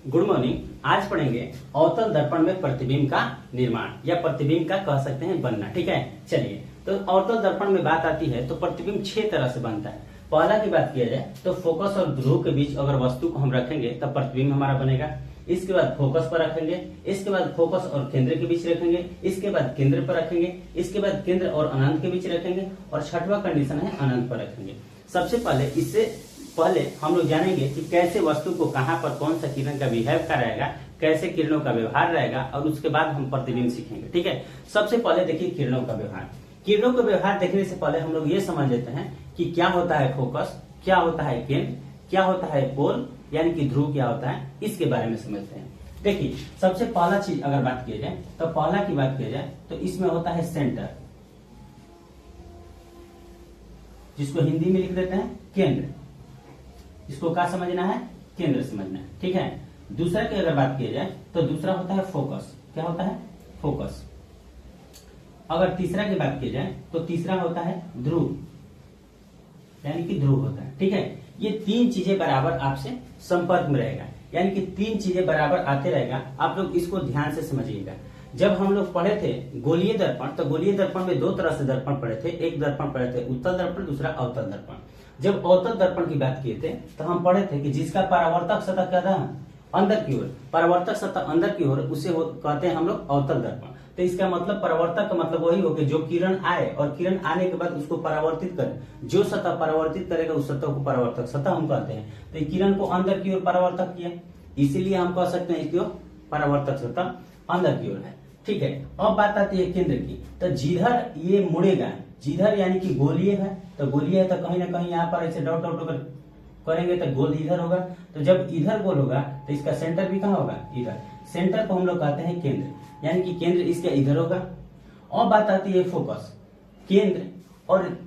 Good morning. आज पढ़ेंगे अवतल दर्पण में प्रतिबिंब का निर्माण या प्रतिबिंब का कह सकते हैं बनना। ठीक है, चलिए तो अवतल दर्पण में बात आती है तो प्रतिबिंब 6 तरह से बनता है। पहला की बात किया जाए तो फोकस और ध्रुव के बीच अगर वस्तु को हम रखेंगे तब प्रतिबिंब हमारा बनेगा। इसके बाद फोकस पर रखेंगे, इसके बाद फोकस और केंद्र के बीच रखेंगे, इसके बाद केंद्र पर रखेंगे, इसके बाद केंद्र और अनंत के बीच रखेंगे और छठवां कंडीशन है अनंत पर रखेंगे। सबसे पहले इससे पहले हम लोग जानेंगे कि कैसे वस्तु को कहां पर कौन सा किरण का बिहेव का रहेगा, कैसे किरणों का व्यवहार रहेगा और उसके बाद हम प्रतिबिंब सीखेंगे। ठीक है, सबसे पहले देखिए किरणों का व्यवहार। किरणों का व्यवहार देखने से पहले हम लोग ये समझ लेते हैं कि क्या होता है फोकस, क्या होता है केंद्र, क्या होता है पोल यानी कि ध्रुव क्या होता है, इसके बारे में समझते हैं। देखिए सबसे पहला चीज अगर बात किया जाए तो पहला की बात किया जाए तो इसमें होता है सेंटर, जिसको हिंदी में लिख देते हैं केंद्र। इसको क्या समझना है, केंद्र समझना है। ठीक है, दूसरा की अगर बात किया जाए तो दूसरा होता है फोकस। क्या होता है, फोकस। अगर तीसरा की बात की जाए तो तीसरा होता है ध्रुव यानी कि ध्रुव होता है। ठीक है, ये तीन चीजें बराबर आपसे संपर्क में रहेगा यानी कि तीन चीजें बराबर आते रहेगा। आप लोग इसको ध्यान से समझिएगा। जब हम लोग पढ़े थे गोलीय दर्पण तो गोलीय दर्पण में दो तरह से दर्पण पढ़े थे। एक दर्पण पढ़े थे उत्तल दर्पण, दूसरा अवतल दर्पण। जब अवतल दर्पण की बात किए थे तो हम पढ़े थे कि जिसका परावर्तक सतह क्या था, अंदर की ओर, परावर्तक सतह अंदर की ओर, उसे कहते हैं हम लोग अवतल दर्पण। तो इसका मतलब परावर्तक का मतलब वही हो कि जो किरण आए और किरण आने के बाद उसको परावर्तित करे। जो सतह परावर्तित करेगा उस सतह को परावर्तक सतह हम कहते हैं। तो किरण को अंदर की ओर परावर्तक किया, इसीलिए हम कह सकते हैं इसकी परावर्तक सतह अंदर की ओर है। ठीक है, अब बात आती है केंद्र की। तो जिधर ये मुड़ेगा, जिधर यानी कि गोलीय है तो गोलीय है तो कहीं ना कहीं यहाँ पर ऐसे डॉट डॉट करेंगे तो गोल इधर होगा। तो जब इधर गोल होगा तो इसका सेंटर भी कहाँ होगा, इधर। सेंटर को हम लोग कहते हैं केंद्र यानी कि केंद्र इसके इधर होगा। और बात आती है फोकस, केंद्र और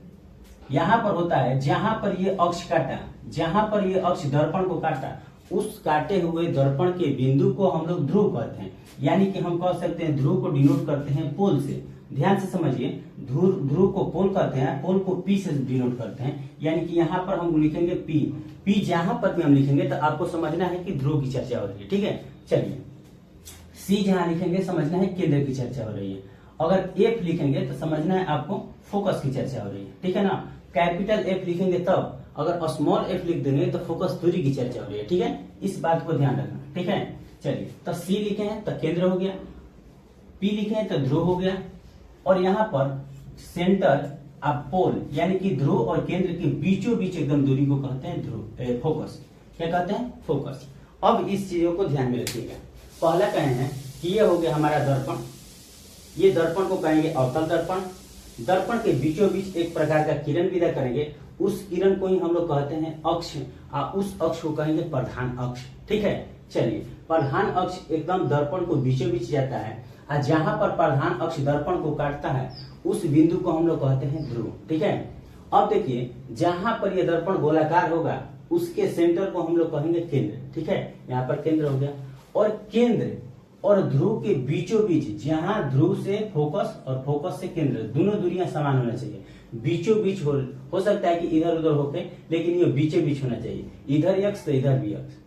यहाँ पर होता है जहां पर ये अक्ष काटा, जहां पर ये अक्ष दर्पण को काटा, उस काटे हुए दर्पण के बिंदु को हम लोग ध्रुव कहते हैं। यानी कि हम कह सकते हैं ध्रुव को डिनोट करते हैं पोल से। ध्यान से समझिए, ध्रुव को पोल कहते हैं, पोल को पी से डिनोट करते हैं। यानी कि यहाँ पर हम लिखेंगे पी। पी जहां पर भी हम लिखेंगे तो आपको समझना है कि ध्रुव की चर्चा हो रही है। ठीक है, चलिए सी जहां लिखेंगे समझना है केंद्र की चर्चा हो रही है। अगर एफ लिखेंगे तो समझना है आपको फोकस की चर्चा हो रही है। ठीक है ना, कैपिटल एफ लिखेंगे तब, अगर स्मॉल एफ लिख देंगे तो फोकस दूरी की चर्चा हो रही है। ठीक है, इस बात को ध्यान रखना। ठीक है, चलिए तो सी लिखे हैं तो केंद्र हो गया, पी लिखे हैं तो ध्रुव हो गया और यहाँ पर सेंटर आप पोल यानी कि ध्रुव और केंद्र के बीचों बीच एकदम दूरी को कहते हैं ध्रुव, फोकस। क्या कहते हैं, फोकस। अब इस चीजों को ध्यान में रखिएगा। पहला कहे हैं कि ये हो गया हमारा दर्पण। ये दर्पण को कहेंगे अवतल दर्पण। दर्पण के बीचों बीच एक प्रकार का किरण विदा करेंगे, उस किरण को ही हम लोग कहते हैं अक्ष। उस अक्ष को कहेंगे प्रधान अक्ष। ठीक है, चलिए प्रधान अक्ष एकदम दर्पण को बीचों बीच जाता है और जहां पर प्रधान अक्ष दर्पण को काटता है उस बिंदु को हम लोग कहते हैं ध्रुव। ठीक है, अब देखिए जहां पर यह दर्पण गोलाकार होगा उसके सेंटर को हम लोग कहेंगे केंद्र। ठीक है, यहाँ पर केंद्र हो गया और केंद्र और ध्रुव के बीचों बीच, जहां ध्रुव से फोकस और फोकस से केंद्र दोनों दूरियां समान होना चाहिए। बीचों बीच हो सकता है कि इधर उधर होके, लेकिन ये बीचों बीच होना चाहिए। इधर एक्स तो इधर भी एक्स,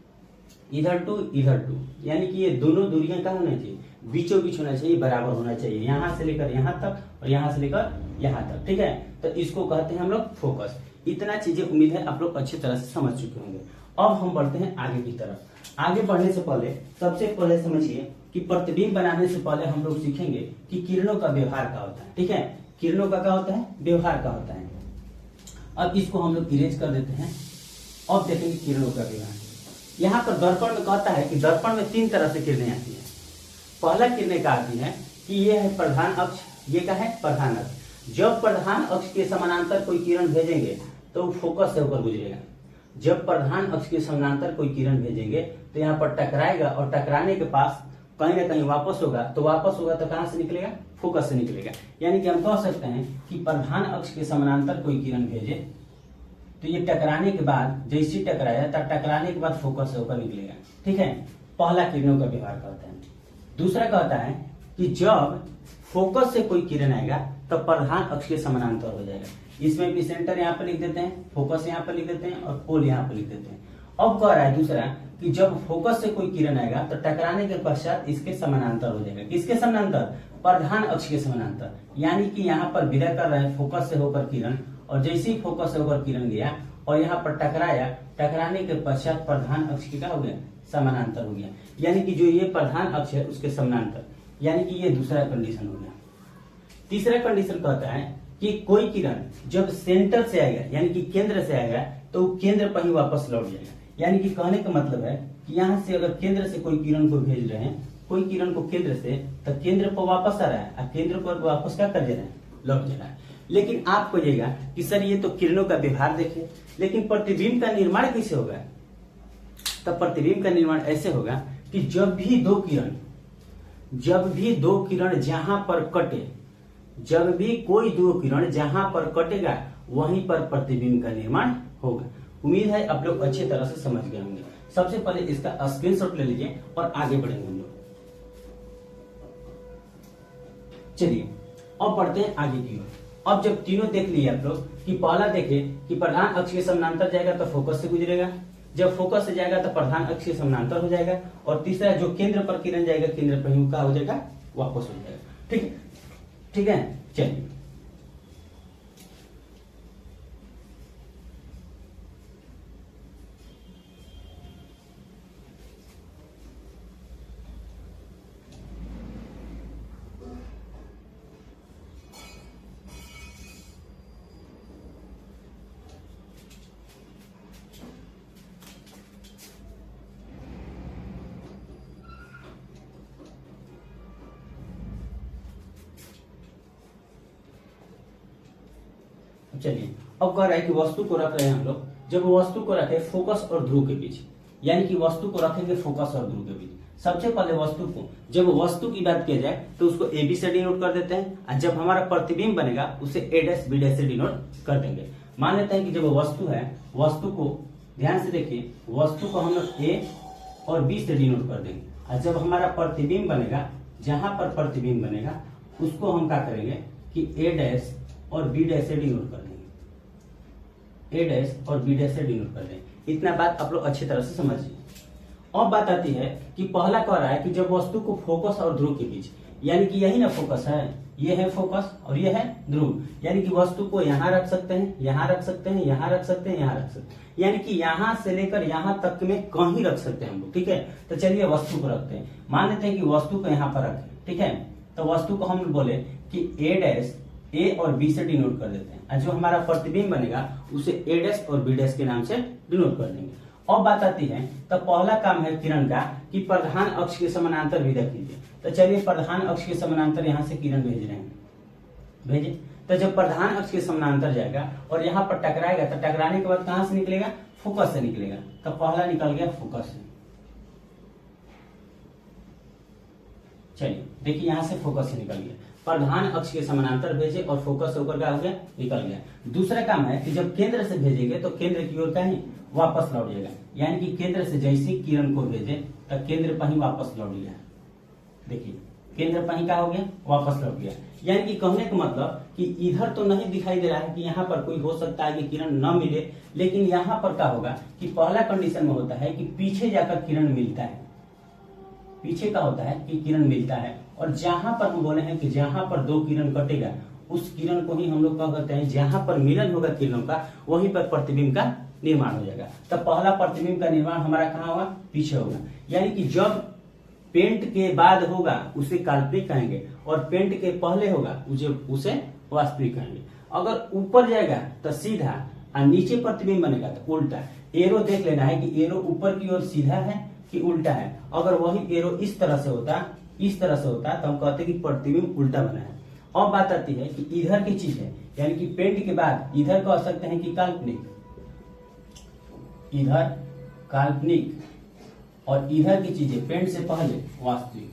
इधर टू इधर टू, यानी कि ये दोनों दूरियां क्या होना चाहिए, बीचों बीच होना चाहिए, बराबर होना चाहिए। यहां से लेकर यहां तक और यहां से लेकर यहां तक। ठीक है, तो इसको कहते हैं हम लोग फोकस। इतना चीजें उम्मीद है आप लोग अच्छी तरह से समझ चुके होंगे। अब हम बढ़ते हैं आगे की तरफ। आगे बढ़ने से पहले सबसे पहले समझिए कि प्रतिबिंब बनाने से पहले हम लोग सीखेंगे कि किरणों का व्यवहार क्या होता है। ठीक है, किरणों का क्या होता है, व्यवहार क्या होता है। अब इसको हम लोग इरेज कर देते हैं। अब देखेंगे किरणों का व्यवहार। यहाँ पर दर्पण में कहता है कि दर्पण में 3 तरह से किरणें आती है। पहला किरणें का आती है कि ये है प्रधान अक्ष, ये क्या है प्रधान अक्ष। जब प्रधान अक्ष के समानांतर कोई किरण भेजेंगे तो वो फोकस से होकर गुजरेगा। जब प्रधान अक्ष के समानांतर कोई किरण भेजेंगे तो यहाँ पर टकराएगा और टकराने के पास कहीं ना कहीं वापस होगा, तो वापस होगा तो कहां से निकलेगा, फोकस से निकलेगा। यानी कि हम कह सकते हैं कि प्रधान अक्ष के समानांतर कोई किरण भेजे तो ये टकराने के बाद, जैसे टकराया तब टकराने के बाद फोकस से होकर निकलेगा। ठीक है, पहला किरणों का व्यवहार कहता है। दूसरा कहता है कि जब फोकस से कोई किरण आएगा तब प्रधान अक्ष के समानांतर हो जाएगा। इसमें भी सेंटर यहाँ पर लिख देते हैं, फोकस यहाँ पर लिख देते हैं और पोल यहाँ पर लिख देते हैं। अब कह रहा है दूसरा कि जब फोकस से कोई किरण आएगा तो टकराने के पश्चात इसके समानांतर हो जाएगा। किसके समानांतर? प्रधान अक्ष के समानांतर। यानी कि यहाँ पर विदा कर रहे हैं फोकस से होकर किरण, और जैसे ही फोकस से होकर किरण गया और यहाँ पर टकराया, टकराने के पश्चात प्रधान अक्ष की क्या हो गया? समानांतर हो गया। यानी कि जो ये प्रधान अक्ष है उसके समानांतर, यानी कि ये दूसरा कंडीशन हो गया। तीसरा कंडीशन कहता है कि कोई किरण जब सेंटर से आएगा यानी कि केंद्र से आएगा तो वो केंद्र पर ही वापस लौट जाएगा। यानी कि कहने का मतलब है कि यहाँ से अगर केंद्र से कोई किरण को भेज रहे हैं, कोई किरण को केंद्र से, तो केंद्र पर वापस आ रहा है और केंद्र पर वापस क्या कर जा रहा है? लौट जा रहा है। लेकिन आप कहिएगा कि सर ये तो किरणों का व्यवहार देखे, लेकिन प्रतिबिंब का निर्माण कैसे होगा? तब प्रतिबिंब का निर्माण ऐसे होगा कि जब भी दो किरण जहां पर कटे, जब भी कोई दो किरण जहां पर कटेगा वहीं पर प्रतिबिंब का निर्माण होगा। उम्मीद है आप लोग अच्छी तरह से समझ गए होंगे। सबसे पहले इसका स्क्रीनशॉट ले लीजिए और आगे बढ़ेंगे हम लोग। चलिए अब बढ़ते हैं आगे की ओर। अब जब तीनों देख लिए आप लोग कि पहला देखे कि प्रधान अक्ष के समानांतर जाएगा तो फोकस से गुजरेगा, जब फोकस से जाएगा तो प्रधान अक्ष के समानांतर हो जाएगा, और तीसरा जो केंद्र पर किरण जाएगा केंद्र पर ही क्या हो जाएगा? वापस हो जाएगा। ठीक है, चलिए अब कह रहा है कि वस्तु को रख रहे हैं हम लोग। जब वस्तु को रखे फोकस और ध्रुव के बीच, यानी कि वस्तु को रखेंगे फोकस और ध्रुव के बीच। सबसे पहले वस्तु को, जब वस्तु की बात किया जाए तो उसको ए बी से डिनोट कर देते हैं, और जब हमारा प्रतिबिंब बनेगा उसे ए डैश बी डैश से डिनोट कर देंगे। मान लेते हैं कि जब वस्तु है, वस्तु को ध्यान से देखिए, वस्तु को हम लोग ए और बी से डिनोट कर देंगे, और जब हमारा प्रतिबिंब बनेगा, जहां पर प्रतिबिंब बनेगा उसको हम क्या करेंगे कि ए डैश और बी डैश से डिनोट कर देंगे, ए डैश और बी डैश से डिनोट कर देंगे। इतना बात आप लोग अच्छी तरह से समझिए। अब बात आती है कि पहला कह रहा है कि जब वस्तु को फोकस और ध्रुव के बीच, यानी कि यही ना फोकस है, ये है फोकस और ये है ध्रुव, यानी कि वस्तु को यहाँ रख सकते हैं, यहाँ रख सकते हैं, यहाँ रख सकते हैं, यहाँ रख सकते हैं, यानी कि यहाँ से लेकर यहाँ तक में कहीं रख सकते हैं हम लोग। ठीक है, तो चलिए वस्तु को रखते हैं। मान लेते हैं कि वस्तु को यहाँ पर रखें, ठीक है, तो वस्तु को हम बोले कि ए डैश ए और बी से डिनोट कर देते हैं, और जो हमारा प्रतिबिंब बनेगा उसे ए डैश और बी डैश के नाम से डिनोट कर देंगे। अब बात आती है, तो पहला काम है किरण का कि प्रधान अक्ष के समानांतर विदा कीजिए। तो चलिए प्रधान अक्ष के समानांतर यहाँ से किरण भेज रहे हैं, भेजे। तो जब प्रधान अक्ष के समानांतर जाएगा और यहाँ पर टकराएगा, तो टकराने के बाद कहां से निकलेगा? फोकस से निकलेगा। तो पहला निकल गया फोकस से। चलिए देखिए, यहाँ से फोकस से निकल गया, प्रधान अक्ष के समानांतर भेजे और फोकस होकर क्या हो गया? निकल गया। दूसरा काम है कि जब केंद्र से भेजेंगे तो केंद्र की ओर कहीं वापस लौट जाएगा, यानी कि केंद्र से जैसे किरण को भेजे तो केंद्र पर ही वापस लौट गया। देखिए केंद्र पर ही क्या हो गया? वापस लौट गया। यानी कि कहने का मतलब कि इधर तो नहीं दिखाई दे रहा है कि यहाँ पर कोई हो सकता है कि किरण न मिले, लेकिन यहाँ पर क्या होगा कि पहला कंडीशन में होता है कि पीछे जाकर किरण मिलता है, पीछे का होता है कि किरण मिलता है, और जहां पर हम बोले हैं कि जहां पर दो किरण कटेगा उस किरण को ही हम लोग क्या कहते हैं, जहां पर मिलन होगा किरणों का वहीं पर प्रतिबिंब का निर्माण हो जाएगा। तब पहला प्रतिबिंब का निर्माण हमारा कहाँ होगा? पीछे होगा। यानी कि जब पेंट के बाद होगा उसे काल्पनिक कहेंगे, और पेंट के पहले होगा उसे वास्तविक कहेंगे। अगर ऊपर जाएगा तो सीधा और नीचे प्रतिबिंब बनेगा तो उल्टा। एरो देख लेना है कि एरो ऊपर की ओर सीधा है कि उल्टा है। अगर वही एरो इस तरह से होता तो हम कहते कि प्रतिबिंब उल्टा बना है। अब बात आती है कि इधर की चीज है, यानी कि पेंट के बाद इधर कह सकते हैं कि काल्पनिक, इधर काल्पनिक, और इधर की चीजें पेंट से पहले वास्तविक।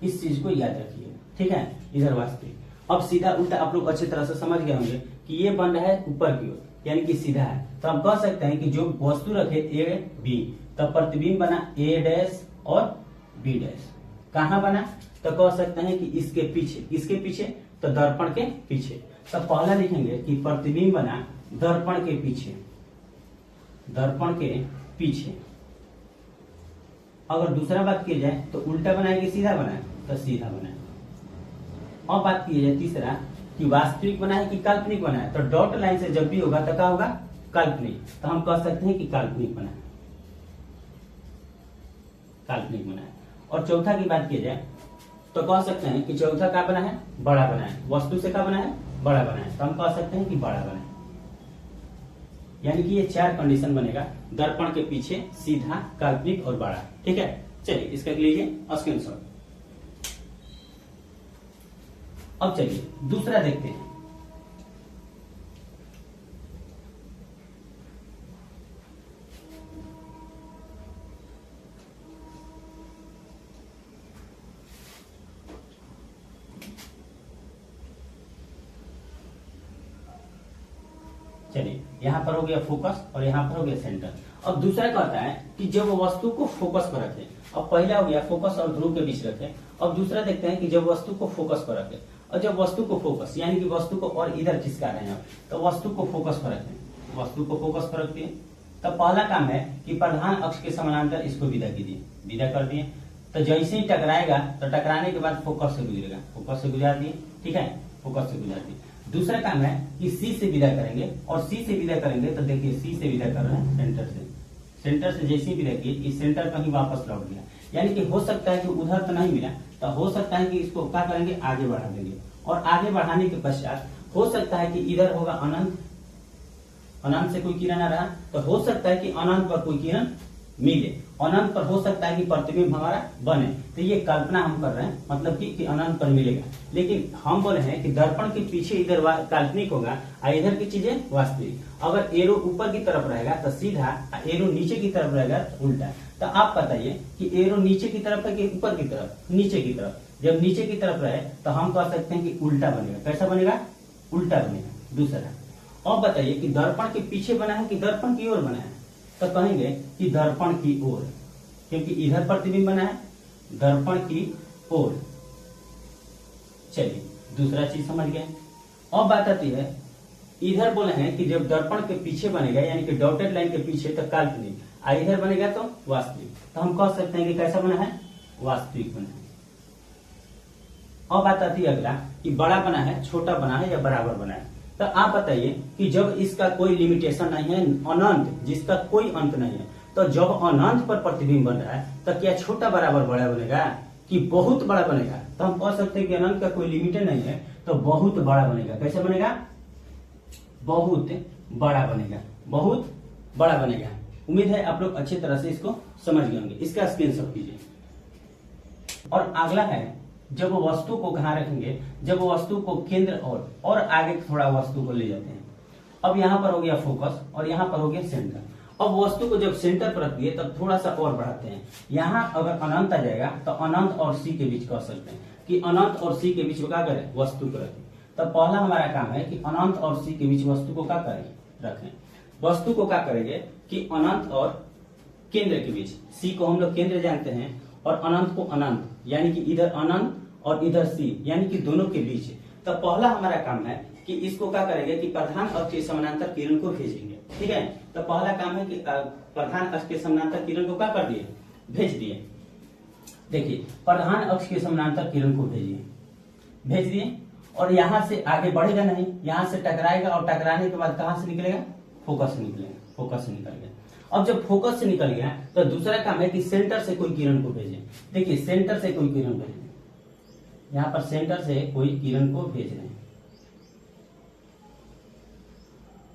इस चीज को याद रखिए, ठीक है, इधर वास्तविक। अब सीधा उल्टा आप लोग अच्छी तरह से समझ गए होंगे कि ये बन रहा है ऊपर की ओर, यानी कि सीधा है। तो हम कह सकते हैं कि जो वस्तु रखे ए बी, तब प्रतिबिंब बना ए डैश और बी डैश। कहां बना? तो कह सकते हैं कि इसके पीछे, किसके पीछे? तो दर्पण के पीछे। तो पहला लिखेंगे कि प्रतिबिंब बना दर्पण के पीछे, दर्पण के पीछे। अगर दूसरा बात की जाए तो उल्टा बनाए कि सीधा बनाए, तो सीधा बनाए। और बात की जाए तीसरा कि वास्तविक बनाए कि काल्पनिक बनाए, तो डॉट लाइन से जब भी होगा तो क्या होगा, काल्पनिक। तो हम कह सकते हैं कि काल्पनिक बनाए, काल्पनिक बनाए। और चौथा की बात की जाए तो कह सकते हैं कि चौथा क्या बना है, बड़ा बना है। वस्तु से क्या बना है, बड़ा बना है, तो हम कह सकते हैं कि बड़ा बना है। यानी कि ये 4 कंडीशन बनेगा, दर्पण के पीछे, सीधा, काल्पनिक और बड़ा। ठीक है, चलिए इसका लीजिए स्क्रीनशॉट। अब चलिए दूसरा देखते हैं। चलिए यहां पर हो गया फोकस और यहां पर हो गया सेंटर। अब दूसरा कहता है कि जब वस्तु को फोकस पर रखें। अब पहला हो गया फोकस और ध्रुव के बीच रखें। अब दूसरा देखते हैं कि जब वस्तु को फोकस पर रखें, और जब वस्तु को फोकस यानी कि वस्तु को और इधर खिसका रहे हैं, तो वस्तु को फोकस पर रखें। वस्तु को फोकस पर रखते हैं तो पहला काम है कि प्रधान अक्ष के समानांतर इसको विदा कीजिए, विदा कर दिए। तो जैसे ही टकराएगा तो टकराने के बाद फोकस से गुजरेगा, फोकस से गुजार दिए। ठीक है, फोकस से गुजार दिए। दूसरा काम है कि सी से विदा करेंगे, और सी से विदा करेंगे तो देखिए सी से विदा कर रहे हैं सेंटर से। सेंटर से जैसे ही विदा किए इस सेंटर पर ही वापस लौट गया। यानी कि हो सकता है कि उधर तो नहीं मिला, तो हो सकता है कि इसको क्या करेंगे, आगे बढ़ा देंगे। और आगे बढ़ाने के पश्चात हो सकता है कि इधर होगा अनंत, अनंत से कोई किरण आ रहा, तो हो सकता है कि अनंत पर कोई किरण मिले, अनंत पर हो सकता है कि प्रतिबिंब हमारा बने। तो ये कल्पना हम कर रहे हैं, मतलब कि अनंत पर मिलेगा। लेकिन हम बोले हैं कि दर्पण के पीछे इधर काल्पनिक होगा और इधर की चीजें वास्तविक। अगर एरो ऊपर की तरफ रहेगा तो सीधा, एरो नीचे की तरफ रहेगा तो उल्टा। तो आप बताइए कि एरो नीचे की तरफ है कि ऊपर की तरफ, नीचे की तरफ। जब नीचे की तरफ रहे तो हम कह सकते हैं कि उल्टा बनेगा। कैसा बनेगा, उल्टा बनेगा। दूसरा और बताइए कि दर्पण के पीछे बना है कि दर्पण की ओर बना है, तो कहेंगे कि दर्पण की ओर, क्योंकि इधर प्रतिबिंब बना है, दर्पण की ओर। चलिए दूसरा चीज समझ गए। अब बात आती है, इधर बोले हैं कि जब दर्पण के पीछे बनेगा यानी कि डॉटेड लाइन के पीछे तो काल्पनिक, और इधर बनेगा तो वास्तविक। तो हम कह सकते हैं कि कैसा बना है, वास्तविक बना है। अब बात आती है अगला कि बड़ा बना है, छोटा बना है या बराबर बना है। तो आप बताइए कि जब इसका कोई लिमिटेशन नहीं है, अनंत, जिसका कोई अंत नहीं है, तो जब अनंत पर प्रतिबिंब बन रहा है तो क्या छोटा बराबर बड़ा बनेगा कि बहुत बड़ा बनेगा। तो हम कह सकते हैं कि अनंत का कोई लिमिट नहीं है तो बहुत बड़ा बनेगा। कैसे बनेगा, बहुत बड़ा बनेगा, बहुत बड़ा बनेगा। उम्मीद है आप लोग अच्छी तरह से इसको समझ गए होंगे। इसका स्क्रीनशॉट कीजिए। और अगला है, जब वस्तु को कहाँ रखेंगे, जब वस्तु को केंद्र और आगे थोड़ा वस्तु को ले जाते हैं। अब यहाँ पर हो गया फोकस और यहाँ पर हो गया सेंटर। अब वस्तु को जब सेंटर पर रखिए तब थोड़ा सा और बढ़ाते हैं। यहाँ अगर अनंत आ जाएगा तो अनंत और सी के बीच कर सकते हैं कि अनंत और सी के बीच को क्या करें, वस्तु को रखें। तब पहला हमारा काम है कि अनंत और सी के बीच वस्तु को क्या करें, रखें। वस्तु को क्या करेंगे कि अनंत और केंद्र के बीच, सी को हम लोग केंद्र जानते हैं और अनंत को अनंत, यानी कि इधर अनंत और इधर सी, यानी कि दोनों के बीच। तो पहला हमारा काम है कि इसको क्या करेंगे कि प्रधान अक्ष के समानांतर किरण को भेजेंगे। ठीक है, तो पहला काम है कि प्रधान अक्ष के समानांतर किरण को क्या कर दिए, भेज दिए। देखिए प्रधान अक्ष के समानांतर किरण को भेजिए, भेज दिए। और यहां से आगे बढ़ेगा नहीं, यहां से टकराएगा और टकराने के बाद कहां से निकलेगा, फोकस से निकलेगा, फोकस से निकल गया। अब जब फोकस से निकल गया तो दूसरा काम है कि सेंटर से कोई किरण को भेजें। देखिए सेंटर से कोई किरण भेजें, यहाँ पर सेंटर से कोई किरण को भेज रहे हैं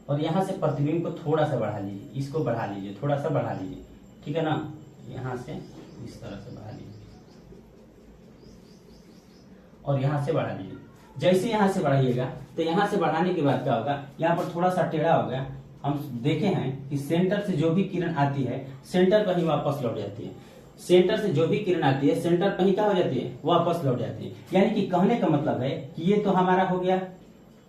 और यहां से प्रतिबिंब को थोड़ा सा बढ़ा लीजिए, इसको बढ़ा लीजिए, थोड़ा सा बढ़ा लीजिए। ठीक है ना, यहां से इस तरह से बढ़ा लीजिए और यहां से बढ़ा लीजिए। जैसे यहां से बढ़ाइएगा तो यहां से बढ़ाने के बाद क्या होगा, यहाँ पर थोड़ा सा टेढ़ा हो गया। हम देखे हैं कि सेंटर से जो भी किरण आती है सेंटर पर ही वापस लौट जाती है। सेंटर से जो भी किरण आती है सेंटर पर ही क्या हो जाती है, वापस लौट जाती है। यानी कि कहने का मतलब है कि ये तो हमारा हो गया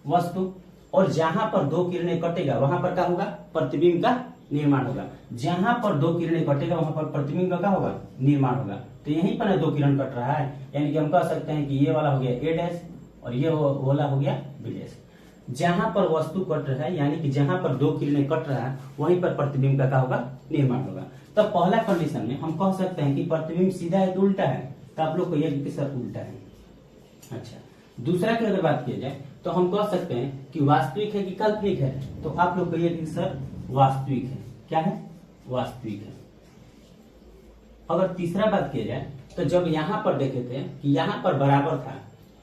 वस्तु, और जहां पर दो किरणें कटेगा वहां पर क्या होगा, प्रतिबिंब का निर्माण होगा। जहां पर दो किरणें कटेगा वहां पर प्रतिबिंब का क्या होगा, निर्माण होगा। तो यहीं पर दो किरण कट रहा है, यानी कि हम कह सकते हैं कि ये वाला हो गया ए डैश और ये वाला हो गया बी डैश। जहां पर वस्तु कट रहा है, यानी कि जहां पर दो किरणें कट रहा है वहीं पर प्रतिबिंब का क्या होगा, निर्माण होगा। तो पहला कंडीशन में हम कह सकते हैं कि प्रतिबिंब सीधा है कि उल्टा है, तो आप लोग को यह कि सर उल्टा है। अच्छा, दूसरा की अगर बात की जाए तो हम कह सकते हैं कि वास्तविक है कि काल्पनिक है, तो आप लोग को यह कि सर वास्तविक है। क्या है, वास्तविक है। अगर तीसरा बात की जाए तो जब यहाँ पर देखे थे कि यहाँ पर बराबर था,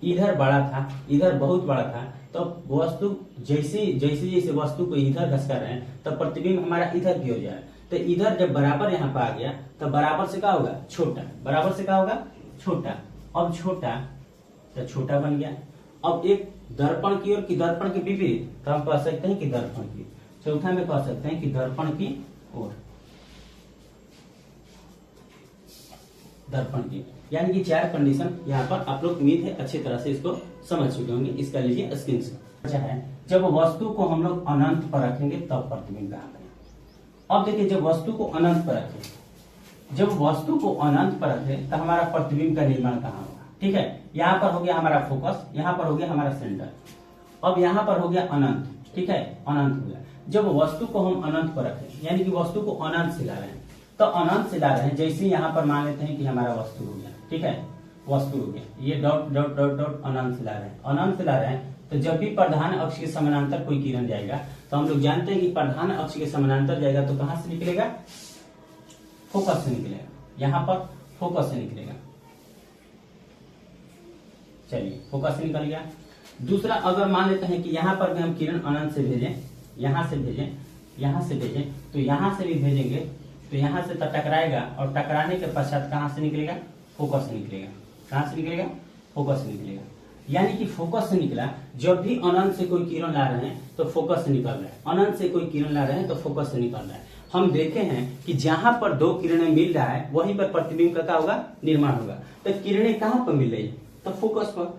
इधर बड़ा था, इधर बहुत बड़ा था, तो वस्तु जैसे जैसे वस्तु को इधर घसका रहे हैं तो प्रतिबिंब हमारा इधर की हो जाए। तो इधर जब बराबर यहाँ पर आ गया तो बराबर से क्या होगा, छोटा। बराबर से क्या होगा, छोटा। अब छोटा तो छोटा बन गया। अब एक दर्पण की ओर की दर्पण के विपरीत, तो हम कह सकते हैं कि दर्पण की। चौथा में कह सकते हैं कि दर्पण की ओर, दर्पण की। यानी कि 4 कंडीशन यहाँ पर आप लोग उम्मीद है अच्छी तरह से इसको समझ चुके होंगे। इसका लीजिए स्क्रीनशॉट। अच्छा है, जब वस्तु को हम लोग अनंत पर रखेंगे तब प्रतिबिंब कहाँ बने। अब देखिए, जब वस्तु को अनंत पर रखें, जब वस्तु को अनंत पर रखें तो हमारा प्रतिबिंब का निर्माण कहाँ होगा। ठीक है, यहाँ पर हो गया हमारा फोकस, यहाँ पर हो गया हमारा सेंटर, अब यहाँ पर हो गया अनंत। ठीक है, अनंत हो गया। जब वस्तु को हम अनंत पर रखें, यानी कि वस्तु को अनंत से ला रहे हैं, तो अनंत से ला रहे हैं, जैसे यहाँ पर मान लेते हैं कि हमारा वस्तु हो गया। ठीक है, वस्तु हो गया, ये डॉट डॉट डॉट डॉट अनंत से ला रहे हैं, अनंत से ला रहे हैं। तो जब भी प्रधान अक्ष के समानांतर कोई किरण जाएगा तो हम लोग जानते हैं कि प्रधान अक्ष के समानांतर जाएगा तो कहां से निकलेगा, फोकस से निकलेगा। यहाँ पर फोकस से निकलेगा। चलिए, फोकस से निकल गया। दूसरा, अगर मान लेते हैं कि यहाँ पर भी हम किरण अनंत से भेजें, यहाँ से भेजें, यहाँ से भेजें, तो यहाँ से भी भेजेंगे तो यहाँ से टकराएगा और टकराने के पश्चात कहाँ से निकलेगा, फोकस से निकलेगा। कहाँ से निकलेगा, फोकस से निकलेगा। यानी कि फोकस से निकला। जब भी अनंत से कोई किरण ला रहे हैं तो फोकस से निकल रहा है, अनंत से कोई किरण ला रहे हैं तो फोकस से निकल रहा है। हम देखे हैं कि जहां पर दो किरणें मिल रहा है वहीं पर प्रतिबिंब का क्या होगा, निर्माण होगा। तो किरणें कहां पर मिल रही है, तो फोकस पर।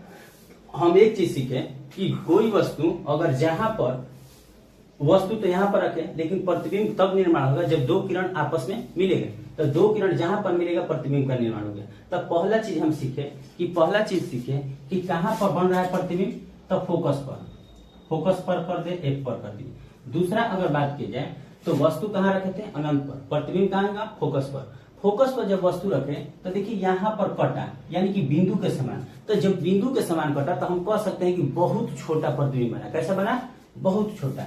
हम एक चीज सीखे कि कोई वस्तु अगर जहां पर वस्तु तो यहाँ पर रखे, लेकिन प्रतिबिंब तब निर्माण होगा जब दो किरण आपस में मिलेगा। तो दो किरण जहां पर मिलेगा प्रतिबिंब का निर्माण हो गया। तब पहला चीज हम सीखे कि कहां पर बन रहा है प्रतिबिंब, तो फोकस पर। फोकस पर कर दे, एक पर कर दी। दूसरा अगर बात की जाए तो वस्तु कहाँ रखे थे, अनंत पर, प्रतिबिंब कहाँ होगा, फोकस पर। फोकस पर जब वस्तु रखे तो देखिए यहाँ पर कटा, यानी कि बिंदु के समान। तो जब बिंदु के समान कटा तो हम कह सकते हैं कि बहुत छोटा प्रतिबिंब बना। कैसा बना, बहुत छोटा,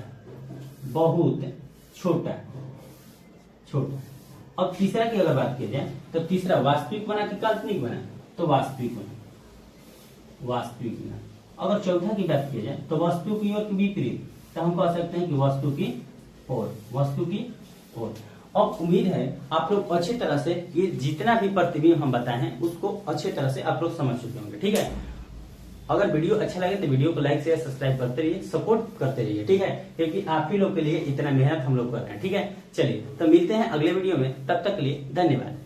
बहुत छोटा, छोटा। अब तीसरा की अगर बात की जाए तो तीसरा वास्तविक बना कि काल्पनिक बना, तो वास्तविक बना, वास्तविक बना। अगर चौथा की बात की जाए तो वस्तु की ओर के विपरीत, तो हम कह सकते हैं कि वस्तु की ओर, वस्तु की ओर। अब उम्मीद है आप लोग अच्छी तरह से ये जितना भी प्रतिबिंब हम बताए हैं उसको अच्छे तरह से आप लोग समझ चुके होंगे। ठीक है, अगर वीडियो अच्छा लगे तो वीडियो को लाइक शेयर सब्सक्राइब करते रहिए, सपोर्ट करते रहिए। ठीक है, क्योंकि आप ही लोग के लिए इतना मेहनत हम लोग कर रहे हैं। ठीक है, चलिए तो मिलते हैं अगले वीडियो में, तब तक के लिए धन्यवाद।